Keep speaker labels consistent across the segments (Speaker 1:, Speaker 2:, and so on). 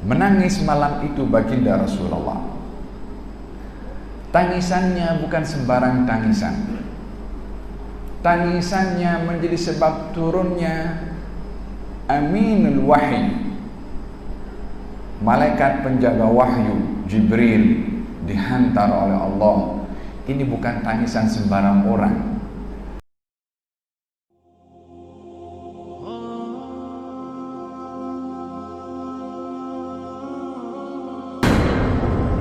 Speaker 1: Menangis malam itu baginda Rasulullah. Tangisannya bukan sembarang tangisan. Tangisannya menjadi sebab turunnya Aminul Wahyi, malaikat penjaga wahyu Jibril, dihantar oleh Allah. Ini bukan tangisan sembarang orang.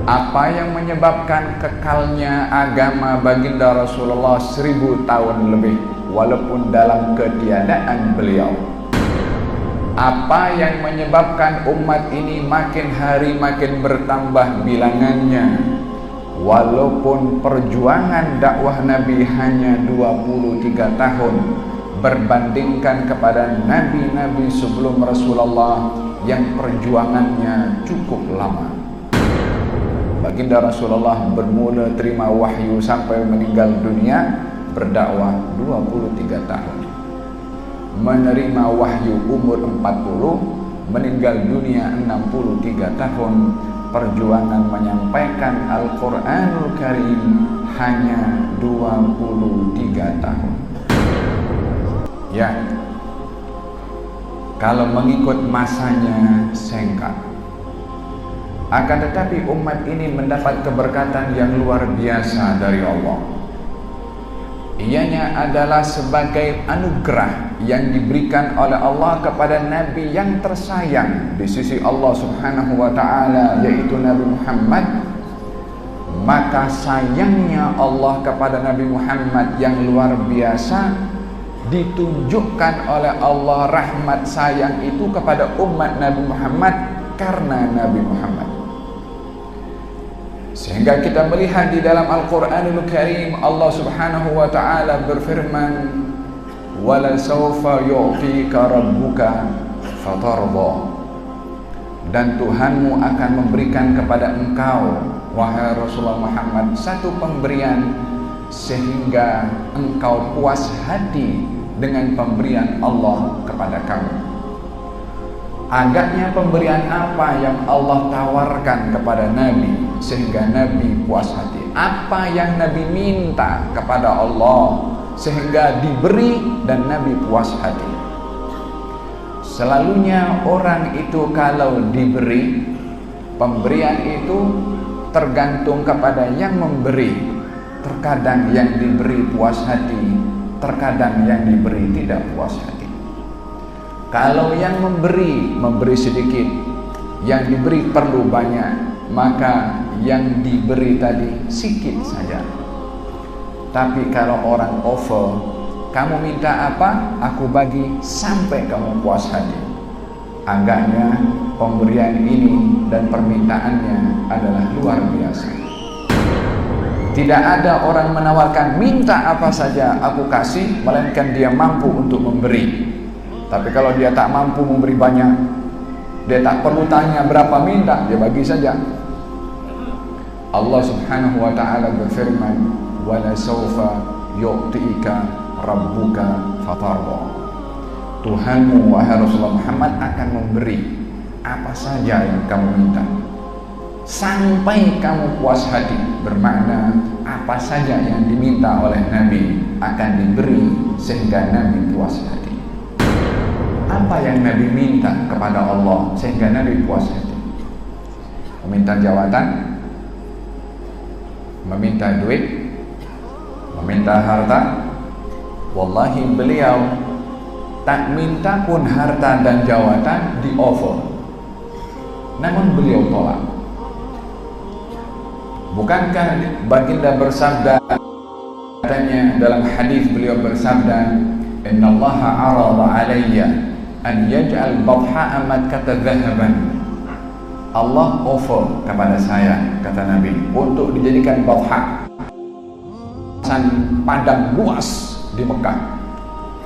Speaker 1: Apa yang menyebabkan kekalnya agama baginda Rasulullah 1000 tahun lebih walaupun dalam ketiadaan beliau? Apa yang menyebabkan umat ini makin hari makin bertambah bilangannya walaupun perjuangan dakwah Nabi hanya 23 tahun berbandingkan kepada nabi-nabi sebelum Rasulullah yang perjuangannya cukup lama. Baginda Rasulullah bermula terima wahyu sampai meninggal dunia berdakwah 23 tahun. Menerima wahyu umur 40, meninggal dunia 63 tahun. Perjuangan menyampaikan Al-Quranul Karim hanya 23 tahun. Ya, kalau mengikut masanya singkat. Akan tetapi umat ini mendapat keberkatan yang luar biasa dari Allah. Ianya adalah sebagai anugerah yang diberikan oleh Allah kepada Nabi yang tersayang di sisi Allah Subhanahu wa ta'ala, yaitu Nabi Muhammad. Maka sayangnya Allah kepada Nabi Muhammad yang luar biasa ditunjukkan oleh Allah. Rahmat sayang itu kepada umat Nabi Muhammad karena Nabi Muhammad. Sehingga kita melihat di dalam Al-Quranul Karim Allah Subhanahu wa ta'ala berfirman, "Wala sawfa yu'tika rabbuka fatarda." Dan Tuhanmu akan memberikan kepada engkau, wahai Rasulullah Muhammad, satu pemberian sehingga engkau puas hati dengan pemberian Allah kepada kamu. Agaknya pemberian apa yang Allah tawarkan kepada Nabi sehingga Nabi puas hati? Apa yang Nabi minta kepada Allah sehingga diberi dan Nabi puas hati? Selalunya orang itu kalau diberi, pemberian itu tergantung kepada yang memberi. Terkadang yang diberi puas hati, terkadang yang diberi tidak puas hati. Kalau yang memberi sedikit, yang diberi perlu banyak, maka yang diberi tadi sedikit saja. Tapi kalau orang over, kamu minta apa, aku bagi sampai kamu puas hati. Agaknya pemberian ini dan permintaannya adalah luar biasa. Tidak ada orang menawarkan minta apa saja aku kasih, melainkan dia mampu untuk memberi. Tapi kalau dia tak mampu memberi banyak, dia tak perlu tanya berapa minta, dia bagi saja. Allah Subhanahu wa ta'ala berfirman, "Wala sawfa yu'tika rabbuka fatarda." Tuhanmu, wahai Rasulullah Muhammad, akan memberi apa saja yang kamu minta sampai kamu puas hati. Bermakna apa saja yang diminta oleh Nabi akan diberi sehingga Nabi puas hati. Apa yang Nabi minta kepada Allah sehingga Nabi puas hati? Meminta jawatan, meminta duit, meminta harta. Wallahi beliau tak minta pun harta dan jawatan di offer, namun beliau tolak. Bukankah baginda bersabda, katanya dalam hadis beliau bersabda, "Innallaha 'arada 'alayya an yaj'al badha'a makkata dhahaban." Allah offer kepada saya, kata Nabi, untuk dijadikan badha, padang luas di Mekah,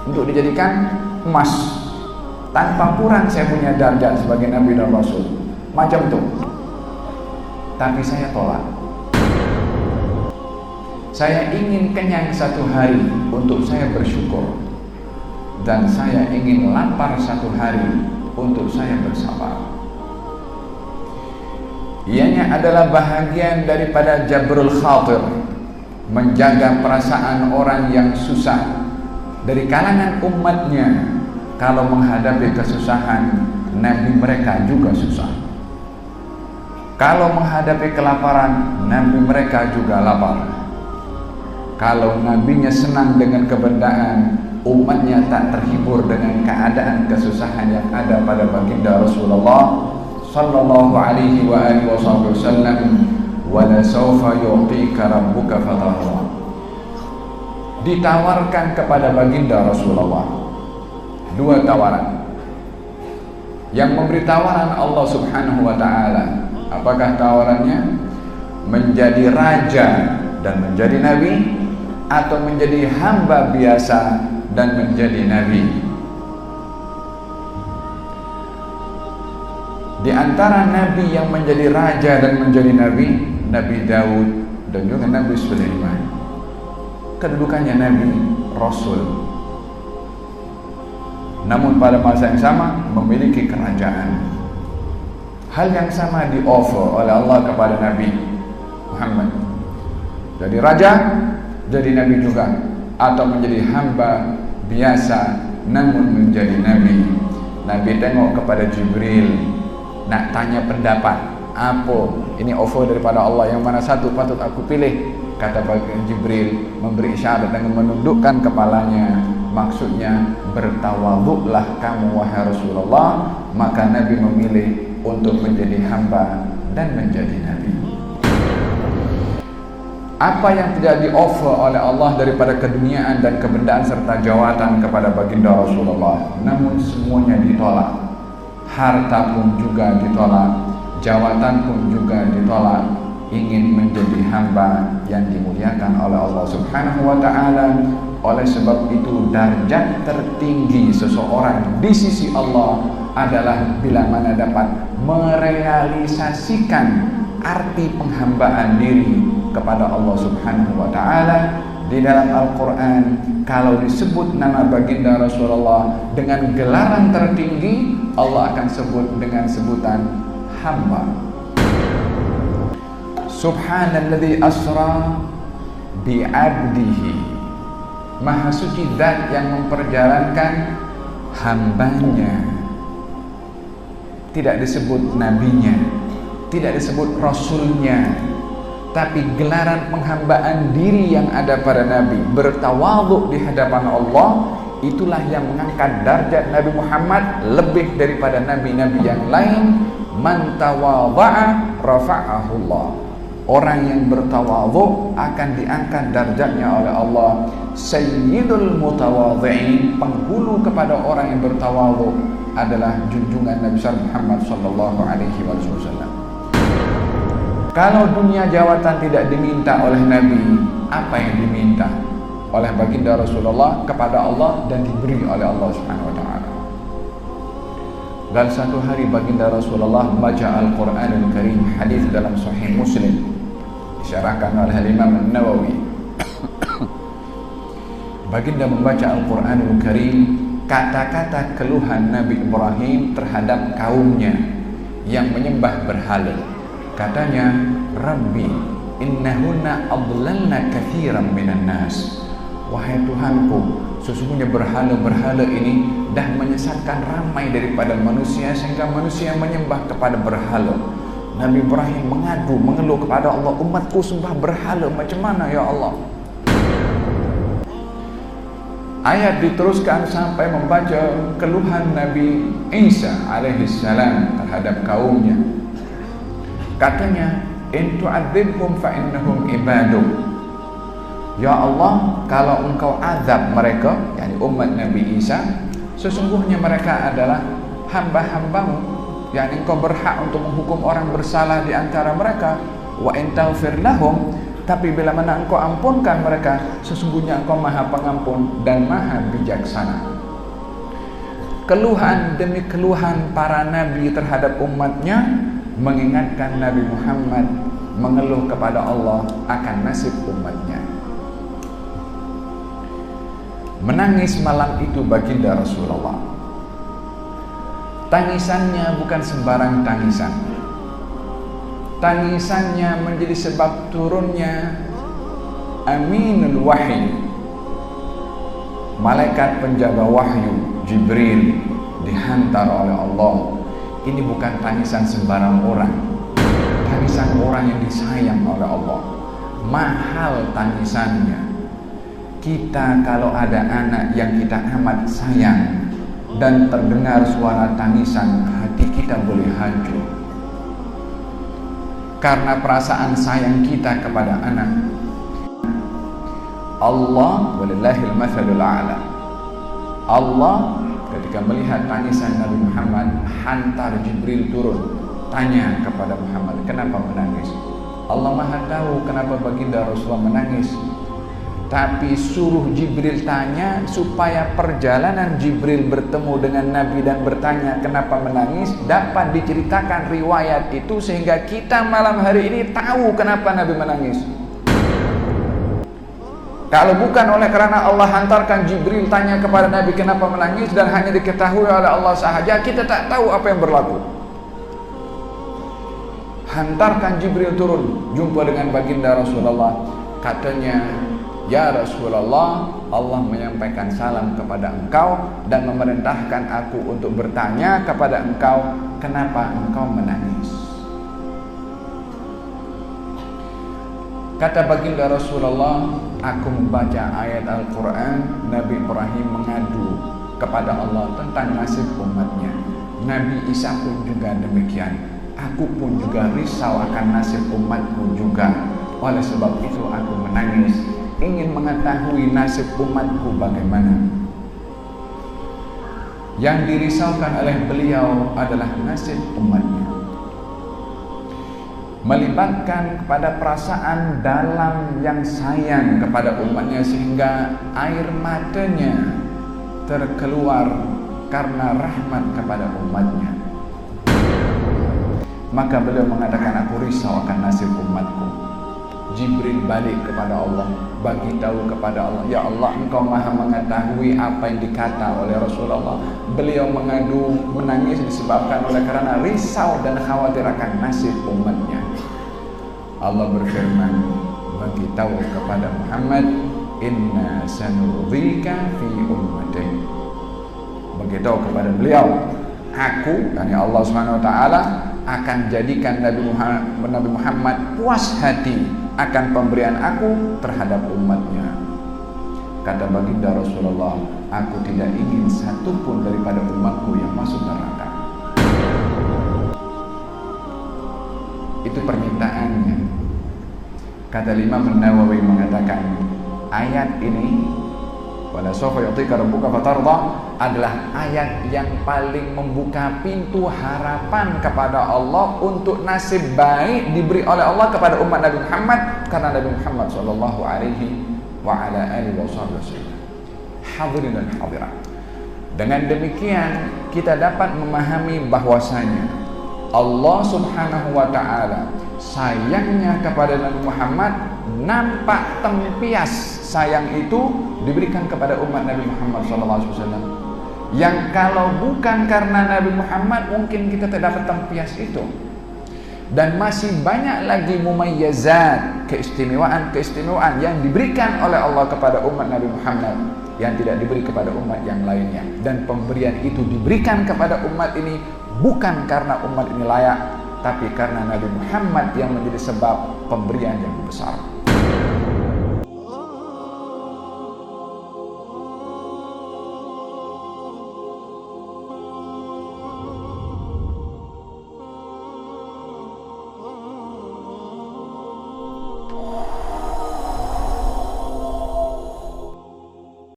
Speaker 1: untuk dijadikan emas. Tanpa kurang saya punya darjat sebagai Nabi dan Rasul, macam itu. Tapi saya tolak. Saya ingin kenyang satu hari untuk saya bersyukur, dan saya ingin lapar satu hari untuk saya bersabar. Ianya adalah bahagian daripada jabrul khatir, menjaga perasaan orang yang susah dari kalangan umatnya. Kalau menghadapi kesusahan, Nabi mereka juga susah. Kalau menghadapi kelaparan, Nabi mereka juga lapar. Kalau nabinya senang dengan kebenaran, umatnya tak terhibur dengan keadaan kesusahan yang ada pada baginda Rasulullah sallallahu alaihi wa alihi wasallam. Wala sawfa yu'tika rabbuka fatahra. Ditawarkan kepada baginda Rasulullah dua tawaran. Yang memberi tawaran Allah Subhanahu wa taala. Apakah tawarannya? Menjadi raja dan menjadi nabi, atau menjadi hamba biasa dan menjadi nabi. Di antara nabi yang menjadi raja dan menjadi nabi, Nabi Daud dan juga Nabi Sulaiman. Kedudukannya nabi, rasul. Namun pada masa yang sama memiliki kerajaan. Hal yang sama di-offer oleh Allah kepada Nabi Muhammad. Jadi raja, jadi nabi juga, atau menjadi hamba biasa namun menjadi nabi. Nabi tengok kepada Jibril, nak tanya pendapat, apa ini offer daripada Allah, yang mana satu patut aku pilih? Kata Jibril, memberi isyarat dengan menundukkan kepalanya, maksudnya bertawaduklah kamu wahai Rasulullah. Maka Nabi memilih untuk menjadi hamba dan menjadi nabi. Apa yang tidak di-offer oleh Allah daripada keduniaan dan kebendaan serta jawatan kepada baginda Rasulullah, namun semuanya ditolak. Harta pun juga ditolak, jawatan pun juga ditolak. Ingin menjadi hamba yang dimuliakan oleh Allah Subhanahu wa ta'ala. Oleh sebab itu darjat tertinggi seseorang di sisi Allah adalah bila mana dapat merealisasikan arti penghambaan diri kepada Allah Subhanahu wa ta'ala. Di dalam Al-Quran, kalau disebut nama baginda Rasulullah dengan gelaran tertinggi, Allah akan sebut dengan sebutan hamba. Subhanalladzi asra bi'abdihi. Maha suci zat yang memperjalankan hambanya. Tidak disebut nabinya, tidak disebut rasulnya, tapi gelaran penghambaan diri yang ada pada Nabi, bertawaduk di hadapan Allah, itulah yang mengangkat darjat Nabi Muhammad lebih daripada nabi-nabi yang lain. Man tawadha'a rafa'ahu Allah. Orang yang bertawaduk akan diangkat darjatnya oleh Allah. Sayyidul mutawadhi'in, penghulu kepada orang yang bertawaduk adalah junjungan Nabi Muhammad sallallahu alaihi wasallam. Kalau dunia jawatan tidak diminta oleh Nabi, apa yang diminta oleh baginda Rasulullah kepada Allah dan diberi oleh Allah Subhanahu wa ta'ala? Dan satu hari baginda Rasulullah membaca Al-Quranul Karim, hadis dalam Sahih Muslim disyarahkan oleh Imam An-Nawawi. Baginda membaca Al-Quranul Karim, kata-kata keluhan Nabi Ibrahim terhadap kaumnya yang menyembah berhala. Katanya, Rabbi innahunna adlalna kathiran minan nas. Wahai Tuhanku, sesungguhnya berhala-berhala ini dah menyesatkan ramai daripada manusia sehingga manusia menyembah kepada berhala. Nabi Ibrahim mengadu, mengeluh kepada Allah, umatku sembah berhala, macam mana ya Allah? Ayat diteruskan sampai membaca keluhan Nabi Isa alaihissalam terhadap kaumnya. Katanya, in tu'adzibhum fa innahum ibaduk. Ya Allah, kalau engkau azab mereka, yakni umat Nabi Isa, sesungguhnya mereka adalah hamba-hambamu, yakni engkau berhak untuk menghukum orang bersalah di antara mereka. Wa in taghfir lahum, tapi bila mana engkau ampunkan mereka, sesungguhnya engkau maha pengampun dan maha bijaksana. Keluhan demi keluhan para nabi terhadap umatnya mengingatkan Nabi Muhammad mengeluh kepada Allah akan nasib umatnya. Menangis malam itu baginda Rasulullah. Tangisannya bukan sembarang tangisan. tangisannya menjadi sebab turunnya Aminul Wahyi, malaikat penjaga wahyu Jibril, dihantar oleh Allah. Ini bukan tangisan sembarang orang, tangisan orang yang disayang oleh Allah. Mahal tangisannya. Kita kalau ada anak yang kita amat sayang dan terdengar suara tangisan, hati kita boleh hancur. Karena perasaan sayang kita kepada anak. Allah walillahil matsalul a'la. Allah ketika melihat tangisan Nabi Muhammad, hantar Jibril turun, tanya kepada Muhammad, kenapa menangis? Allah Maha tahu kenapa baginda Rasulullah menangis, tapi suruh Jibril tanya supaya perjalanan Jibril bertemu dengan Nabi dan bertanya kenapa menangis dapat diceritakan riwayat itu, sehingga kita malam hari ini tahu kenapa Nabi menangis. Kalau bukan oleh karena Allah hantarkan Jibril tanya kepada Nabi kenapa menangis dan hanya diketahui oleh Allah sahaja, kita tak tahu apa yang berlaku. Hantarkan Jibril turun, jumpa dengan baginda Rasulullah. Katanya, ya Rasulullah, Allah menyampaikan salam kepada engkau dan memerintahkan aku untuk bertanya kepada engkau, kenapa engkau menangis? Kata baginda Rasulullah, aku membaca ayat Al-Quran, Nabi Ibrahim mengadu kepada Allah tentang nasib umatnya. Nabi Isa pun juga demikian. Aku pun juga risau akan nasib umatku juga. Oleh sebab itu aku menangis, ingin mengetahui nasib umatku bagaimana. Yang dirisaukan oleh beliau adalah nasib umatnya. Melibatkan kepada perasaan dalam yang sayang kepada umatnya, sehingga air matanya terkeluar karena rahmat kepada umatnya. Maka beliau mengatakan, aku risau akan nasib umatku. Jibril balik kepada Allah, bagi tahu kepada Allah, ya Allah, engkau maha mengetahui apa yang dikata oleh Rasulullah. Beliau mengadu, menangis disebabkan oleh karena risau dan khawatir akan nasib umatnya. Allah berfirman, bagi tahu kepada Muhammad, inna sanurdika fi ummatik. Bagi tahu kepada beliau, aku, yakni Allah Subhanahu wa taala, akan jadikan Nabi Muhammad puas hati akan pemberian aku terhadap umatnya. Kata baginda Rasulullah, aku tidak ingin satupun daripada umatku yang masuk neraka. Itu permintaannya. Kata Imam Nawawi mengatakan, ayat ini wala sawfa yu'tika rabbuka fatarda adalah ayat yang paling membuka pintu harapan kepada Allah untuk nasib baik diberi oleh Allah kepada umat Nabi Muhammad, karena Nabi Muhammad sallallahu alaihi wa ala alihi wasallam. Hadirin dan hadirat, dengan demikian kita dapat memahami bahwasanya Allah Subhanahu wa taala sayangnya kepada Nabi Muhammad nampak tempias. Sayang itu diberikan kepada umat Nabi Muhammad SAW, yang kalau bukan karena Nabi Muhammad mungkin kita tidak dapat tempias itu. Dan masih banyak lagi mumayyazat, keistimewaan yang diberikan oleh Allah kepada umat Nabi Muhammad yang tidak diberi kepada umat yang lainnya. Dan pemberian itu diberikan kepada umat ini bukan karena umat ini layak, tapi karena Nabi Muhammad yang menjadi sebab pemberian yang besar.